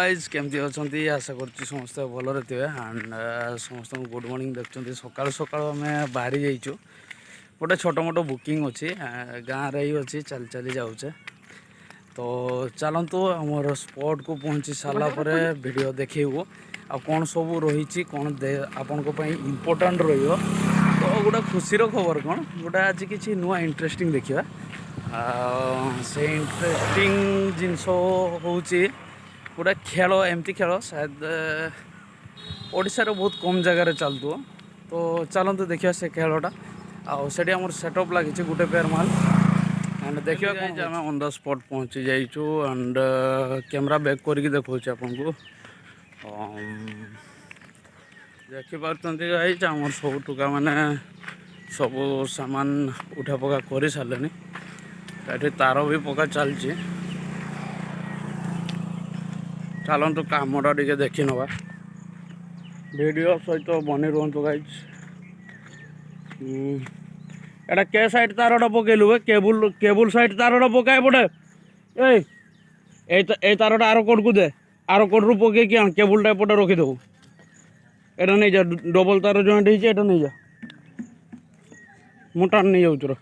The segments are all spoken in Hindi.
गाइज केमती अच्छी आशा कर समस्त भलरे थे एंड समस्त गुड मॉर्निंग देखते सका सका आम बाहरी जाइचु गोटे छोट मोट बुकिंग अच्छी गाँव ही अच्छी चल चली जाऊे तो चलतु आमर स्पॉट को पहुँची सारापर वीडियो देखू आ कौन सब रही कौन आपण इम्पोर्टाट तो गोटे खुशीर खबर कौन गोटे आज किसी नुआ इंटरेस्टिंग देखा से इंटरेस्टिंग जिनस हूँ गोटे खेल एमती खेल शायद ओडिशा रे बहुत कम जगह चलतु तो चलते देखिए से खेलटा आम सेटअप लगी गोटे पेयर माल एंड देखिए आम ऑन द स्पॉट पहुँची जाइचु एंड कैमरा बैक करके देखा आपन को देखिपारे गाइज आम सब टुका मैंने सब सामान उठा पका कर सारे तार भी पका चलती चलतु कमटा टे देखी नवा वीडियो सहित बनी रुहतु गाइज एटा के साइड तारटा पकेलु केबुल केबुल साइड तारटा पकाए पड़े ए तारटा आर कोड को दे आर कोड रु पके कि केबुलटा एपटे रखीदेबू एटा नहीं जा डबल तार जॉइंट होता नहीं जा मुटा नहीं जाऊँ रो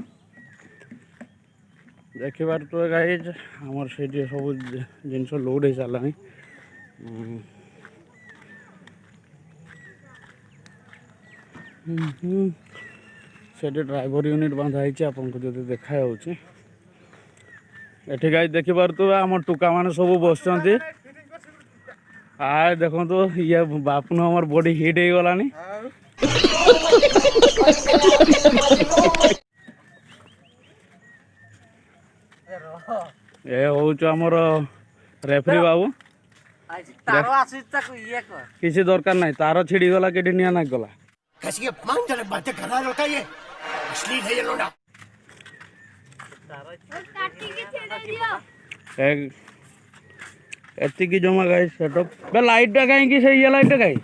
देखिबार तो गाइज आमर से सब जिनस लोड हो सारा से ड्राइवर यूनिट बांधाई आपको जो देखा एठी गाइज देखिपारे आम टुका मैंने सब बस देखो तो ये बापन हमार बॉडी हिट हो गलानी ये हूँ आमर रेफरी बाबू किसी दरकार नहीं तार छिड़ी गला कि निया ना गला एति जमा गाई सेटअप बे लाइट कहीं से ये लाइट कहीं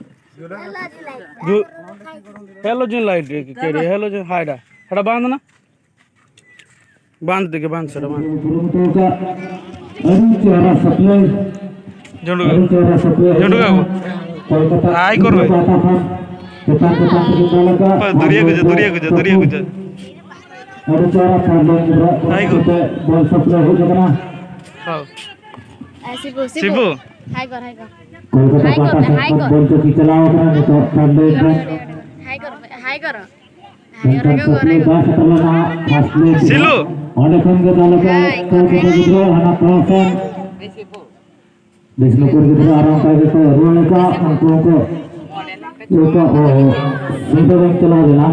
हेलोजन लाइट केड़ी हेलोजन हाइडा हेडा बांध ना बांध देके बांध सेटा बांध झुंडू झुंडू का हाई कर दुरिया कुछ हाई कर शिबू हाई कर सिलू विष्णुपुर की तरह आराम करके तो रोने का उनको सीधे बैंक चला देना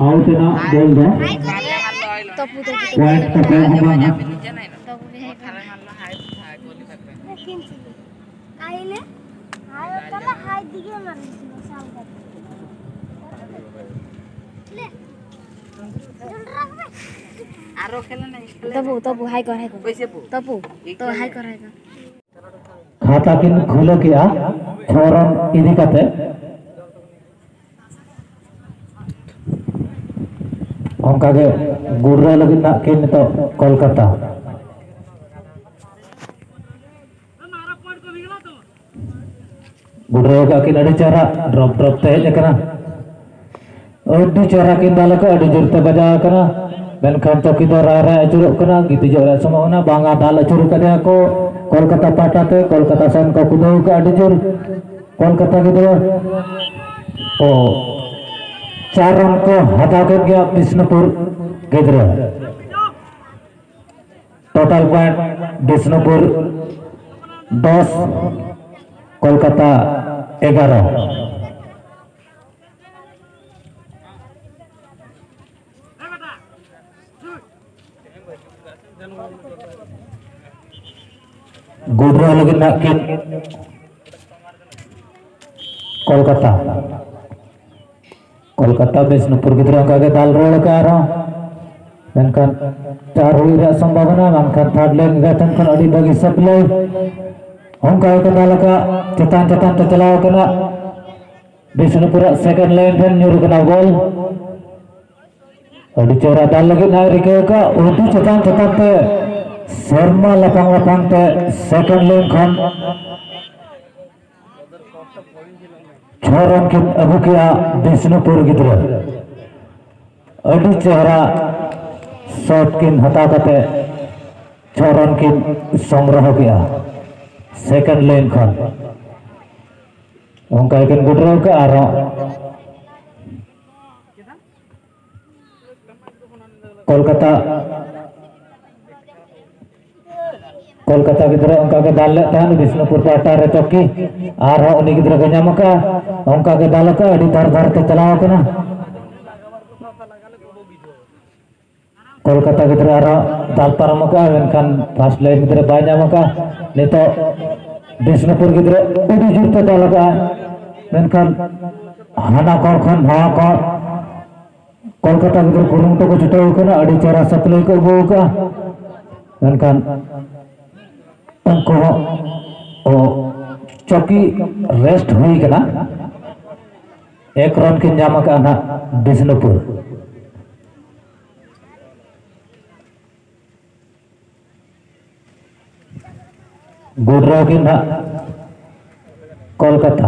आउट ना बोल दो पॉइंट तक होगा ना आइले हाय चला हाय दिखे मार ले आरो खेल नहीं तबु हाय कर कैसे तबु तो हाय कर खाता किन खोलो किया छोरन इदी कते onka ge gurra lagi nak kin to kolkata gurra ka kin ada cara drop te hej kana adi cara kin dalaka adi jurte baja kana menkan to kita rara acuruk kana gitu jora semua banga dal acuruk kada ko kolkata patate kolkata san ko kudo ka adi jur kolkata gitu oh चारों को हटा कर गया विष्णुपुर गिदरा टोटल पॉइंट विष्णुपुर 10 कोलकाता 11 गुडरा लगी नाकिन कोलकाता कोलकाता विष्णुपुर गिदरा का दाल रोड का मेनखान चार हुई संभावना मेनखान थर्ड लेन गठन खन अड़ी बगी सप्ले onka ka dalaka cetan-cetan tercelaw kena Bishnupur second लेन ठन nyur kena gol adi cora dal lagi naik rike ka udu cetan-cetan te Sharma लपंग लपंग ते सेकंड लेन खन छोरन किन अगु किया विष्णुपुर गिद्रा अड़ी चेहरा शॉट किन हटा कते छोरन किन संग्रह किया सेकंड लेन खन उनका किन गुडरो का आरो कोलकाता गिद्रा उनका के दाल लेतान विष्णुपुर पाटा रे चौकी और उनी गिद्रा के नामका उनका के दाल का अड़ी धर धर ते चलाव कना कोलकाता गिद्रा और दाल पारम का मेनखान फर्स्ट लाइन गिद्रा बाय नामका नितो विष्णुपुर गिद्रा उडी जुर ते दाल का मेनखान हाना कोर खन हा को कोलकाता गिद्रा कुरुमटो को छुटाव कना अड़ी चेहरा सप्लाई को गो का मेनखान उनको चौकी रेस्ट हुई कना एक रन की नाम का ना विष्णुपुर गुडराव की ना कोलकाता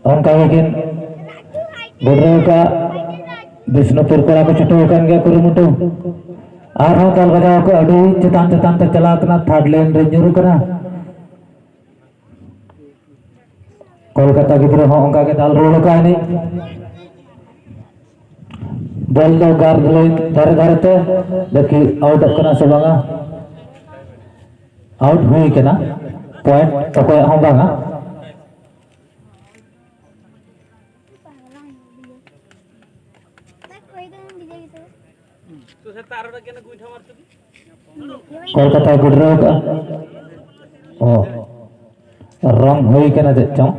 उनका लेकिन गुडराव का विष्णुपुर कोड़ा को छुटो कर गया कुरुमुटो आरो ताल बजाव को अड़ी चेतान चेतान ते चला कना थर्ड लेन रे जुरु कना कोलकाता गिद्रा हो उनका के दाल रोड का नहीं बॉल दो गार्ड लेन धरे धरे ते देखी आउट कना से बांगा आउट हुई कना पॉइंट तो कोई हम बांगा कोलकाता गुडराव का ओ रंग हुई के ना चौं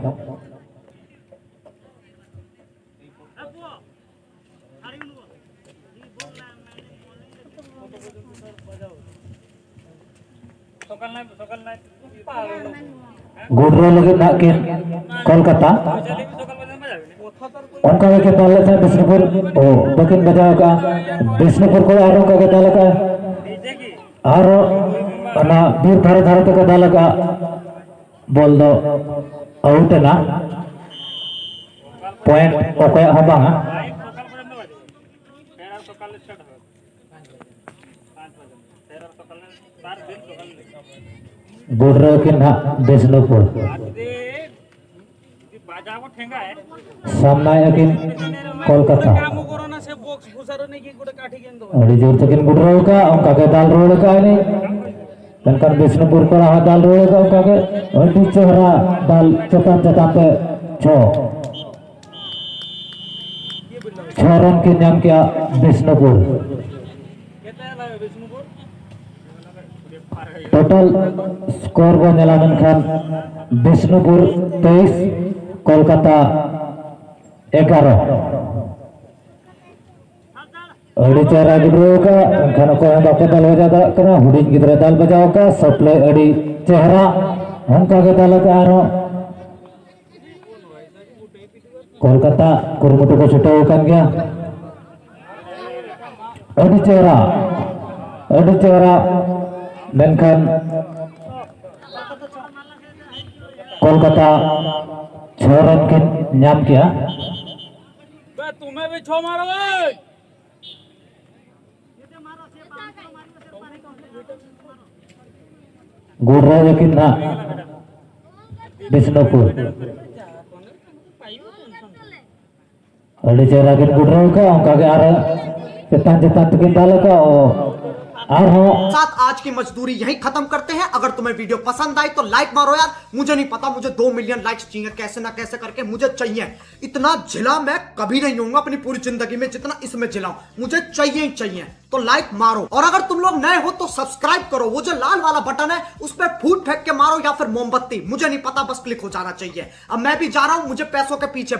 गुडराव लगे ना के कोलकाता उनका के पाल था विष्णुपुर ओ बकिन बजाव का विष्णुपुर को आरो का के दाल का आरो ना बीर धारे धारे तक दाल का बोल दो आउट ना पॉइंट ओके हम बांगा गुडराव की ना विष्णुपुर सामना यकिन कोलकाता अड़ी जोर तकिन गुडराव का उनका के दाल रोड का नहीं मेनकान विष्णुपुर को रहा दाल रोड का उनका के अड़ी चेहरा दाल चेतान चेतान पे छो रन के नाम क्या विष्णुपुर टोटल स्कोर को नेला मेनखान विष्णुपुर 23 कोलकाता 11 अड़ी चेहरा गिद्रा का खाना को बाको दाल बजा कना हुडी गिद्रा दाल बजाव का सप्ले अड़ी चेहरा उनका के दाल का आरो कोलकाता कुरुमुटु को छुटाव कर गया अड़ी चेहरा मेनखान कोलकाता 6 रन के नाम किया तुम्हें भी 6 मारो भाई गुडराव लेकिन ना विष्णुपुर अड़ी चेहरा के गुडराव का उनका के आर चेतान चेतान तक डाल का साथ आज की मजदूरी यही खत्म करते हैं। अगर तुम्हें वीडियो पसंद आई तो लाइक मारो यार। मुझे नहीं पता, मुझे 2 मिलियन लाइक्स चाहिए, कैसे ना कैसे करके मुझे चाहिए। इतना झिला मैं कभी नहीं होऊंगा अपनी पूरी जिंदगी में जितना इसमें झिलाऊं, मुझे चाहिए ही चाहिए। तो लाइक मारो, और अगर तुम लोग नए हो तो सब्सक्राइब करो। वो जो लाल वाला बटन है उस पर फूट फेंक के मारो या फिर मोमबत्ती, मुझे नहीं पता, बस क्लिक हो जाना चाहिए। अब मैं भी जा रहा हूं, मुझे पैसों के पीछे